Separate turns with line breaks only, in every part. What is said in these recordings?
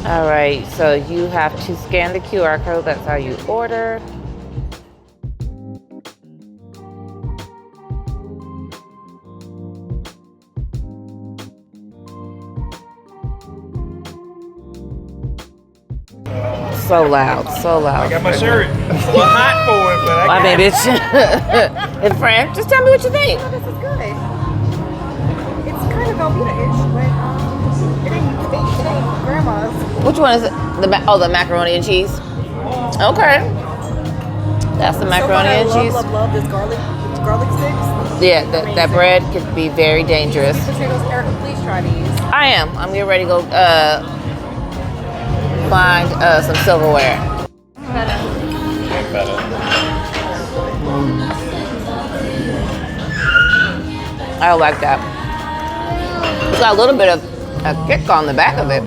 All right, so you have to scan the QR code. That's how you order. So loud, so loud.
I got my shirt. Well, hot for it, but
I mean, bitch. And friend, just tell me what you think.
Oh, this is good. It's kind of Velveeta-ish, but it ain't grandma's.
Which one is it? The macaroni and cheese. Okay, that's the macaroni and cheese.
Love this garlic sticks.
Yeah, that bread could be very dangerous.
Sweet potatoes, Erica, please try these.
I am. I'm getting ready to go find some silverware. I like that. It's got a little bit of a kick on the back of it.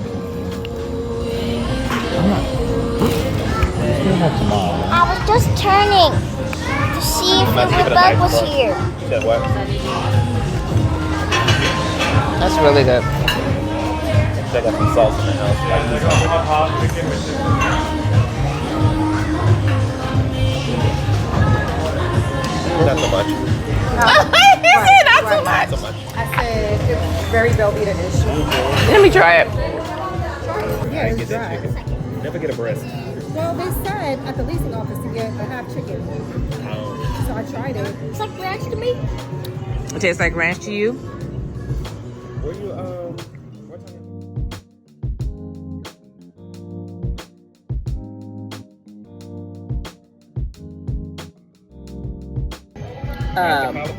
I was just turning to see if the bug was here.
That's really good.
Check out some sauce in the house. Not so much.
Not so much.
I said it's very Velveeta-ish.
Let me try it.
Yeah, it's dry.
Never get a breast.
Well, they said at the leasing office to get a half chicken. So I tried it.
It's like ranch to me.
It tastes like ranch to you?
Where you what time?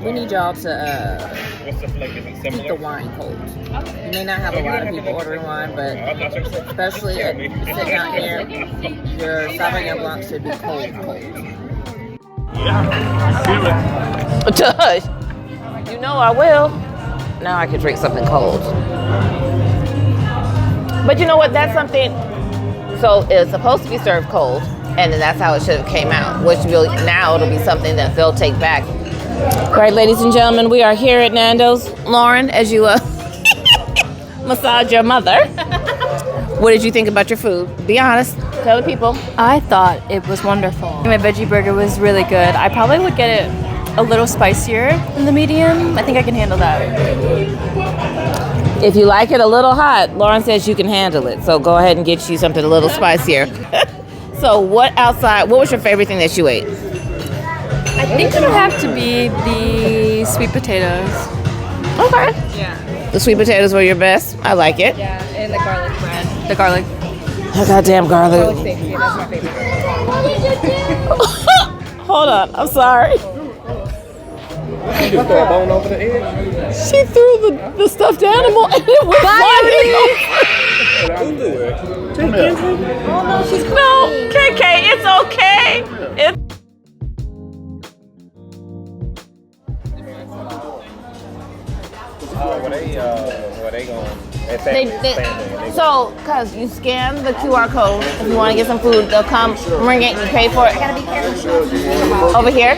We need y'all to
What's the flavor?
keep the wine cold. You may not have a lot of people ordering wine, but especially sitting out here, your Sauvignon Blanc should be cold. Tush, you know I will. Now I can drink something cold. But you know what? That's something. So it's supposed to be served cold, and then that's how it should have came out. Which will now it'll be something that they'll take back. All right, ladies and gentlemen, we are here at Nando's. Lauren, as you massage your mother, what did you think about your food? Be honest. Tell the people.
I thought it was wonderful. My veggie burger was really good. I probably would get it a little spicier than the medium. I think I can handle that.
If you like it a little hot, Lauren says you can handle it. So go ahead and get you something a little spicier. So what was your favorite thing that you ate?
I think it would have to be the sweet potatoes.
Okay.
Yeah.
The sweet potatoes were your best. I like it.
Yeah, and the garlic bread. The garlic.
Oh, goddamn garlic.
Steak, yeah, that's my favorite.
Hold on. I'm sorry.
You just throw a bone over the edge?
She threw the stuffed animal and it went flying.
Oh no, she's
No, KK, it's okay.
Where they going?
So, cause you scan the QR code if you want to get some food, they'll come bring it. You pay for it.
gotta be careful.
Over here.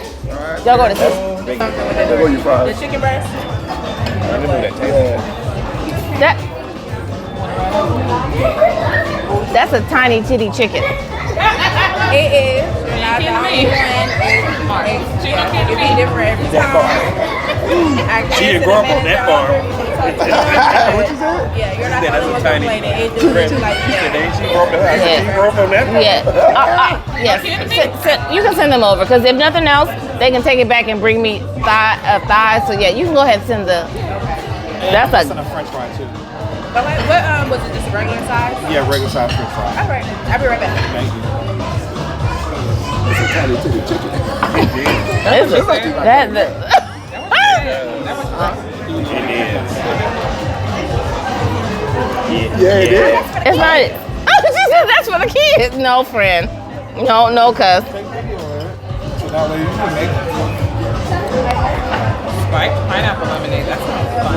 Y'all go to this.
The chicken breast.
That's a tiny titty chicken.
It is. It be different every time.
She didn't grow up on that farm.
What you said? Yeah, you're not the only one complaining. It just like that.
She grew up on that farm.
Yeah. Yes. You can send them over because if nothing else, they can take it back and bring me thighs. So yeah, you can go ahead and send the. That's a
French fry too.
But what was it? Just regular size?
Yeah, regular size French fry.
All right, I'll be right back.
Thank you.
It's a tiny titty chicken. Yeah, it is.
It's not. Oh, she said that's for the kids. No, friend. No, cuz.
Spiked pineapple lemonade. That sounds fun.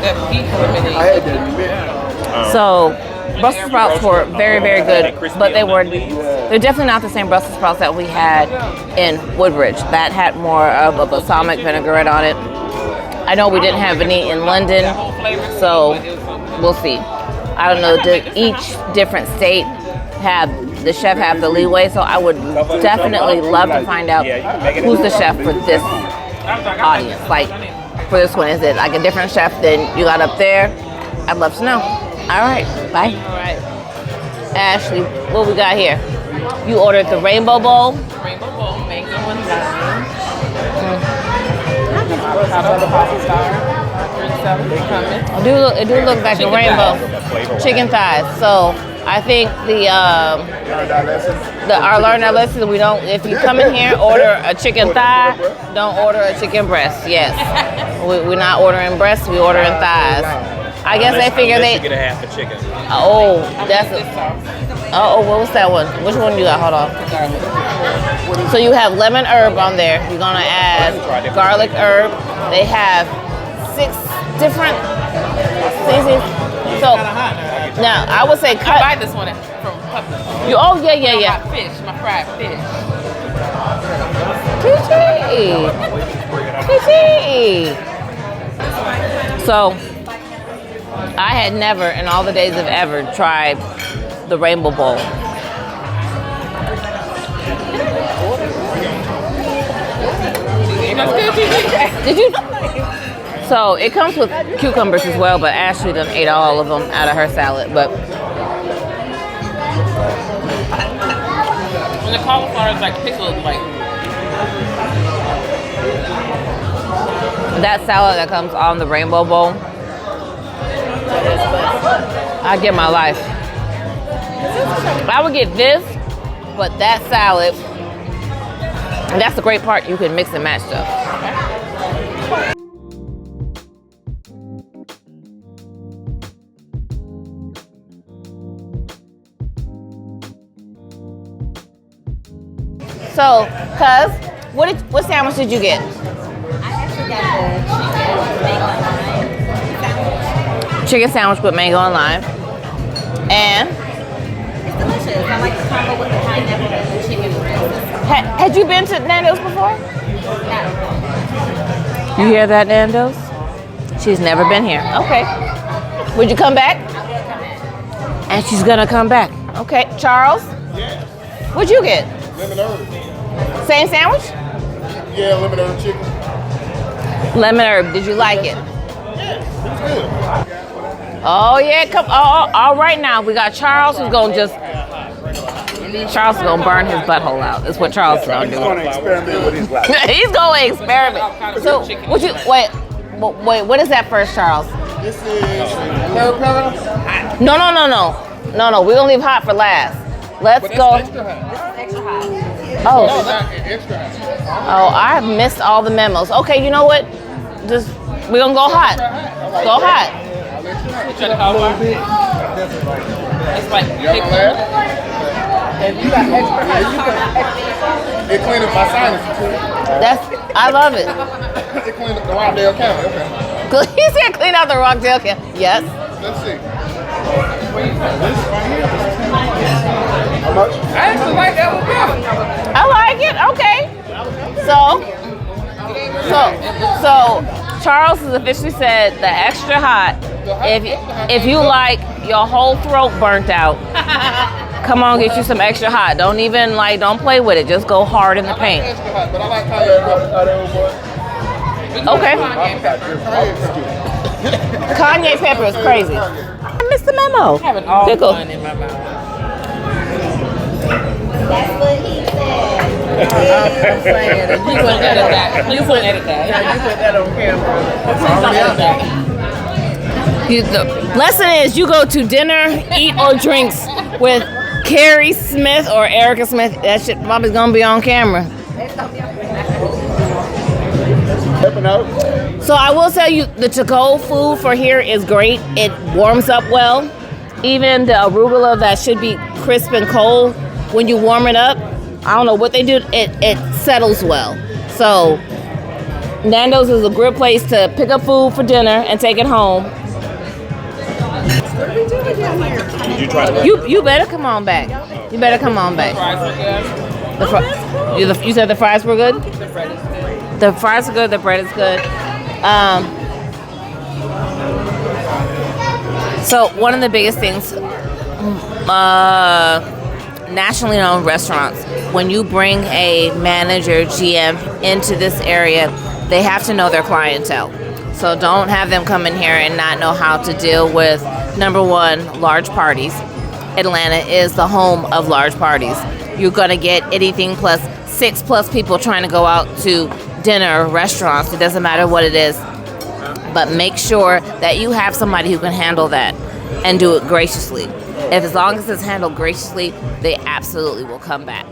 That peach lemonade.
I had that in bed.
So, Brussels sprouts were very, very good, but they're definitely not the same Brussels sprouts that we had in Woodbridge. That had more of a balsamic vinaigrette on it. I know we didn't have any in London, so we'll see. I don't know, did each different state the chef have the leeway? So I would definitely love to find out who's the chef for this audience. Like, for this one, is it like a different chef than you got up there? I'd love to know. All right, bye. All right. Ashley, what we got here? You ordered the Rainbow Bowl.
Rainbow Bowl, mango and lime. Avocado pasta star.
It do look like a rainbow. Chicken thighs. So I think our learn our lesson. We don't. If you come in here, order a chicken thigh. Don't order a chicken breast. Yes, we're not ordering breasts. We ordering thighs. I guess they figure they.
You get a half a chicken.
Oh, that's a. Oh, what was that one? Which one you got? Hold on. So you have lemon herb on there. You're gonna add garlic herb. They have 6 different species. So now I would say cut.
I buy this one from Publix.
Oh yeah.
My fried fish.
PT. So I had never in all the days of ever tried the Rainbow Bowl. Did you? So it comes with cucumbers as well, but Ashley done ate all of them out of her salad. But
And the cauliflower is like pickled, like.
that salad that comes on the Rainbow Bowl, I give my life. I would get this, but that salad, and that's the great part, you can mix and match stuff. So, cuz, what sandwich did you get?
I actually got the
Chicken sandwich with mango and lime. And
it's delicious. I like the combo with the pineapple and the chicken breast.
had you been to Nando's before?
No.
You hear that, Nando's? She's never been here. Okay. Would you come back?
I will come back.
And she's gonna come back. Okay, Charles?
Yeah.
What'd you get?
Lemon herb.
Same sandwich?
Yeah, lemon herb chicken.
Lemon herb. Did you like it?
Yeah, it's good.
Oh yeah, come. All right now. We got Charles who's gonna just. Charles is gonna burn his butthole out. That's what Charles is gonna
He's
do.
going to experiment with his life.
He's gonna experiment. So, what you wait? What is that first, Charles?
This is herb pepper.
No. We're gonna leave hot for last. Let's go.
Extra hot.
Extra hot.
Oh,
Extra hot.
oh, I've missed all the memos. Okay, you know what? We're gonna go hot. Go hot.
It's like
Y'all gonna laugh? If you got extra hot, it clean up my sinuses too.
I love it.
It clean up the Rockdale County. Okay.
He said clean out the Rockdale can. Yes.
Let's see. How much?
I actually like that one better.
I like it. Okay. So Charles has officially said the extra hot. If you like your whole throat burnt out, come on, get you some extra hot. Don't play with it. Just go hard in the paint.
Extra hot, but I like cayenne pepper.
Okay. Kanye pepper is crazy. I missed the memo.
Having all
Pickle.
fun in my mouth.
That's what he said.
I'm saying, you wouldn't edit that. Please don't edit that. You put that on camera. Please don't edit that.
The lesson is you go to dinner, eat or drinks with Carrie Smith or Erica Smith. That shit probably gonna be on camera. So I will tell you, the to-go food for here is great. It warms up well. Even the arugula that should be crisp and cold, when you warm it up, I don't know what they do, it settles well. So Nando's is a great place to pick up food for dinner and take it home.
What are we doing down here?
Did you try that?
You better come on back. You better come on back. You said the fries were good?
The bread is good.
The fries are good, the bread is good. So one of the biggest things, nationally known restaurants, when you bring a manager, GM into this area, they have to know their clientele. So don't have them come in here and not know how to deal with, number one, large parties. Atlanta is the home of large parties. You're going to get anything plus 6+ people trying to go out to dinner or restaurants. It doesn't matter what it is. But make sure that you have somebody who can handle that and do it graciously. If as long as it's handled graciously, they absolutely will come back.